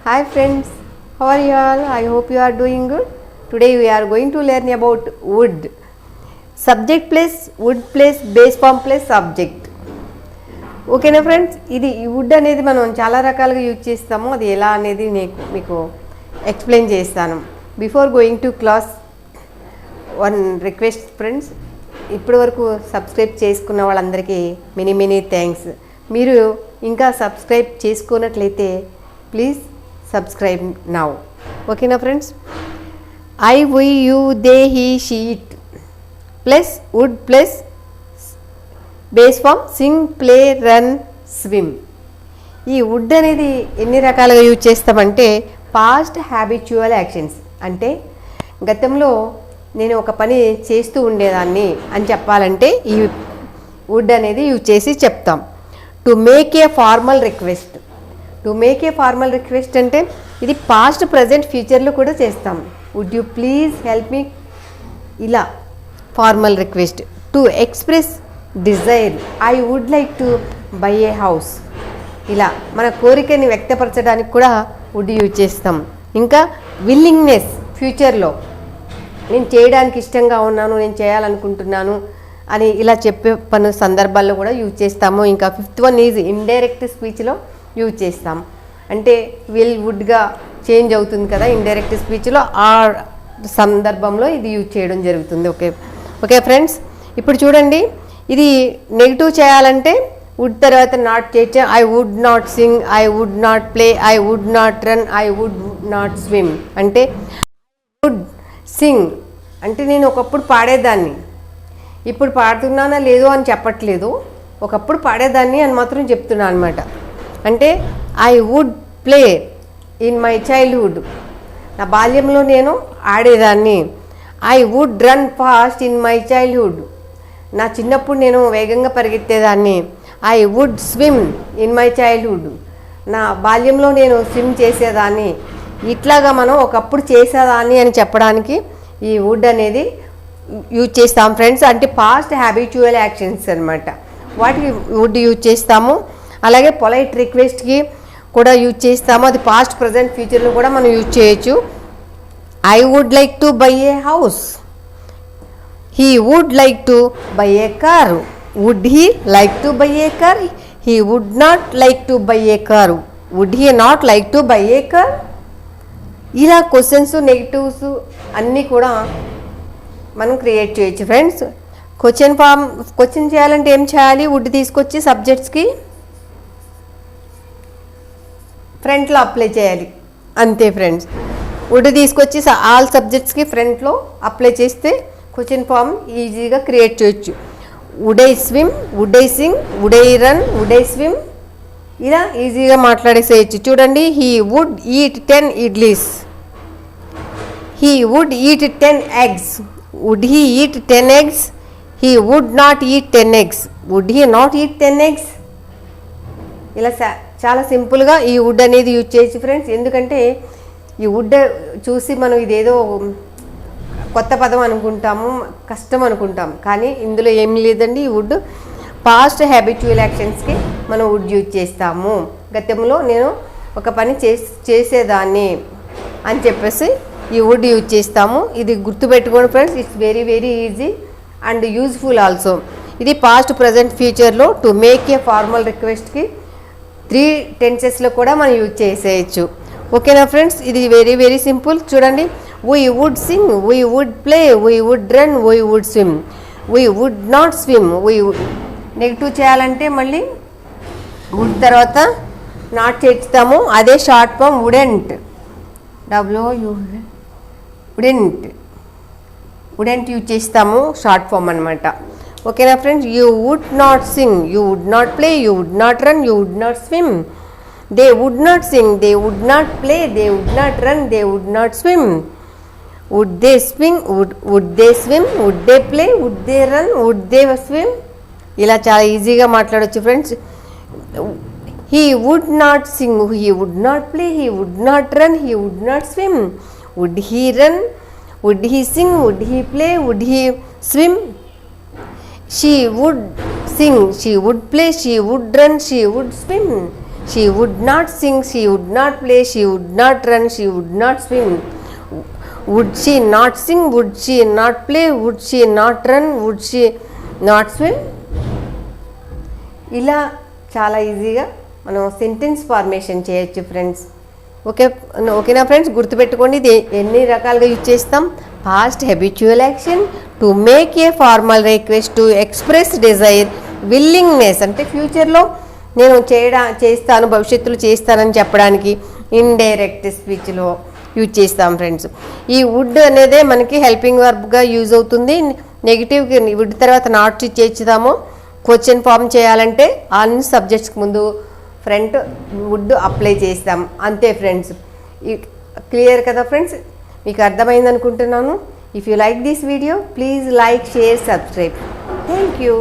Hi friends, how are you all? I hope you are doing good. Today we are going to learn about wood. Subject plus wood plus base form plus subject. ఓకేనా friends, ఇది would అనేది మనం చాలా రకాలుగా use చేస్తాము. అది ఎలా అనేది మీకు ఎక్స్ప్లెయిన్ చేస్తాను. Before going to class one request friends, ఇప్పటి వరకు సబ్స్క్రైబ్ చేసుకున్న వాళ్ళందరికీ మెనీ థ్యాంక్స్. మీరు ఇంకా సబ్స్క్రైబ్ చేసుకున్నట్లయితే ప్లీజ్ సబ్స్క్రైబ్ నౌ. ఓకేనా friends, I we you they he she it plus would plus base form sing play run swim. ఈ would అనేది ఎన్ని రకాలుగా యూజ్ చేస్తామంటే పాస్ట్ హ్యాబిచువల్ యాక్షన్స్, అంటే గతంలో నేను ఒక పని చేస్తూ ఉండేదాన్ని అని చెప్పాలంటే ఈ వుడ్ అనేది యూజ్ చేసి చెప్తాం. To make a formal request, to make a formal request అంటే ఇది పాస్ట్ ప్రజెంట్ ఫ్యూచర్లో కూడా చేస్తాం. Would you please help me, ఇలా formal request. To express desire, I would like to buy a house, ఇలా మన కోరికని వ్యక్తపరచడానికి కూడా వుడ్ యూజ్ చేస్తాం. ఇంకా విల్లింగ్నెస్, ఫ్యూచర్లో నేను చేయడానికి ఇష్టంగా ఉన్నాను, నేను చేయాలనుకుంటున్నాను అని ఇలా చెప్పే పని సందర్భాల్లో కూడా యూజ్ చేస్తాము. ఇంకా ఫిఫ్త్ వన్ ఈజ్ ఇండైరెక్ట్ స్పీచ్లో యూజ్ చేస్తాం. అంటే వుడ్గా చేంజ్ అవుతుంది కదా ఇండైరెక్ట్ స్పీచ్లో, ఆ సందర్భంలో ఇది యూజ్ చేయడం జరుగుతుంది. ఓకే ఫ్రెండ్స్, ఇప్పుడు చూడండి, ఇది నెగిటివ్ చేయాలంటే వుడ్ తర్వాత నాట్ చేయొచ్చు. I would not sing, I would not play, I would not run, I would not swim. అంటే వుడ్ సింగ్ అంటే నేను ఒకప్పుడు పాడేదాన్ని, ఇప్పుడు పాడుతున్నానా లేదో అని చెప్పట్లేదు, ఒకప్పుడు పాడేదాన్ని అని మాత్రం చెప్తున్నాను అనమాట. అంటే I would play in my childhood, నా బాల్యంలో నేను ఆడేదాన్ని. I would run fast in my childhood, నా చిన్నప్పుడు నేను వేగంగా పరిగెత్తేదాన్ని. I would swim in my childhood, నా బాల్యంలో నేను స్విమ్ చేసేదాన్ని. ఇట్లాగా మనం ఒకప్పుడు చేసేదాన్ని అని చెప్పడానికి ఈ వుడ్ అనేది యూజ్ చేస్తాం ఫ్రెండ్స్. అంటే పాస్ట్ హ్యాబిచువల్ యాక్షన్స్ అనమాట, వాటికి వుడ్ యూజ్ చేస్తాము. అలాగే పొలైట్ రిక్వెస్ట్కి కూడా యూజ్ చేస్తాము, అది పాస్ట్ ప్రజెంట్ ఫ్యూచర్లో కూడా మనం యూజ్ చేయొచ్చు. I would like to buy a house, he would like to buy a car, would he like to buy a car, he would not like to buy a car, would he not like to buy a car. ఇలా questions negatives అన్నీ కూడా మనం create చేయొచ్చు friends. Question చేయాలంటే ఏం చేయాలి, would తీసుకొచ్చి సబ్జెక్ట్స్కి ఫ్రంట్లో అప్లై చేయాలి, అంతే ఫ్రెండ్స్. వుడ్ తీసుకొచ్చి ఆల్ సబ్జెక్ట్స్కి ఫ్రంట్లో అప్లై చేస్తే క్వశ్చన్ ఫామ్ ఈజీగా క్రియేట్ చేయొచ్చు. Would I swim, would I sing, would I run, would I swim, ఇలా ఈజీగా మాట్లాడేసేయచ్చు. చూడండి, he would eat 10 idlis, he would eat 10 eggs, would he eat 10 eggs, he would not eat 10 eggs, would he not eat 10 eggs. ఇలా చాలా సింపుల్గా ఈ would అనేది use చేయొచ్చు ఫ్రెండ్స్. ఎందుకంటే ఈ వుడ్ చూసి మనం ఇదేదో కొత్త పదం అనుకుంటాము, కష్టం అనుకుంటాం, కానీ ఇందులో ఏం లేదండి. ఈ వుడ్ పాస్ట్ హ్యాబిచువల్ యాక్షన్స్కి మనం వుడ్ యూజ్ చేస్తాము. గతంలో నేను ఒక పని చేసేదాన్ని అని చెప్పేసి ఈ వుడ్ యూజ్ చేస్తాము. ఇది గుర్తుపెట్టుకోండి friends, it's very easy and useful also. ఇది పాస్ట్ ప్రజెంట్ ఫ్యూచర్లో టు మేక్ ఏ ఫార్మల్ రిక్వెస్ట్కి 3 టెన్సెస్లో కూడా మనం యూజ్ చేసేయచ్చు. ఓకేనా ఫ్రెండ్స్, ఇది వెరీ సింపుల్. చూడండి, we would sing, we would play, we would run, we would swim, we would not swim. Negative చేయాలంటే మళ్ళీ వుడ్ తర్వాత నాట్ చేస్తాము, అదే short form wouldn't, wouldn't use చేస్తాము, షార్ట్ ఫామ్ అనమాట. ఓకేనా friends, you would not Singh, you would not play, you would not run, you would not swim. They would not sing, they would not play, they would not run, they would not swim. Would they swim, would they swim, would they play, would they run, would they swim. ఇలా చాలా ఈజీగా మాట్లాడవచ్చు friends. He would not sing, he would not play, he would not run, he would not swim. Would he run, would he Singh, would he play, would he swim. She would sing, she would play, she would run, she would swim. She would not sing, she would not play, she would not run, she would not swim. Would she not sing, would she not play, would she not run, would she not swim. ఇలా చాలా ఈజీగా మనం sentence formation చేయొచ్చు friends. ఓకేనా friends, గుర్తుపెట్టుకోండి. ఇది ఎన్ని రకాలుగా యూజ్ చేస్తాం. Past habitual action, to make a formal request, to express desire, willingness అంటే ఫ్యూచర్లో నేను చేస్తాను, భవిష్యత్తులో చేస్తానని చెప్పడానికి ఇండైరెక్ట్ స్పీచ్లో యూజ్ చేస్తాం ఫ్రెండ్స్. ఈ వుడ్ అనేదే మనకి హెల్పింగ్ వర్బ్గా యూజ్ అవుతుంది. నెగిటివ్కి వుడ్ తర్వాత నాట్ చేర్చుతాము. క్వశ్చన్ ఫామ్ చేయాలంటే అన్ని సబ్జెక్ట్స్కి ముందు ఫ్రంట్ వుడ్ అప్లై చేస్తాం, అంతే ఫ్రెండ్స్. క్లియర్ కదా ఫ్రెండ్స్, మీకు అర్థమైంది అనుకుంటున్నాను. If you like this video please like, share, subscribe. Thank you.